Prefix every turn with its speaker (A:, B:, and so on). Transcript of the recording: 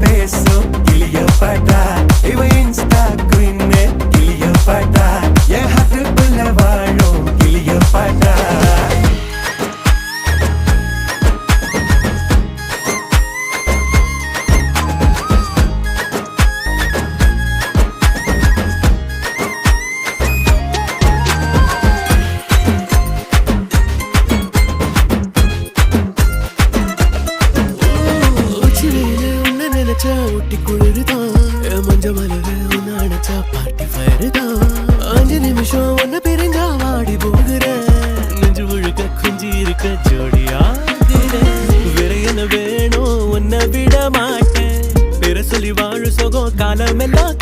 A: பேசும் கிளியோபாட்ரா, இவ Insta queen Cleopatra, என் ஹார்ட்டுக்குள்ள வாழும் கிளியோபாட்ரா.
B: ஊட்டி குளிருதான் மஞ்ச மலரு உன்ன அணைச்சா பார்ட்டி ஃபயருதான். 5 நிமிஷம் ஒன்ன பிரிஞ்சா வாடி போகிறேன். நெஞ்சு முழுக்க குஞ்சி இருக்க ஜோடியா வேற என்ன வேணும் உன்னை விட மாட்டேன். பேர சொல்லி வாழு சோகம் காலமெல்லாம்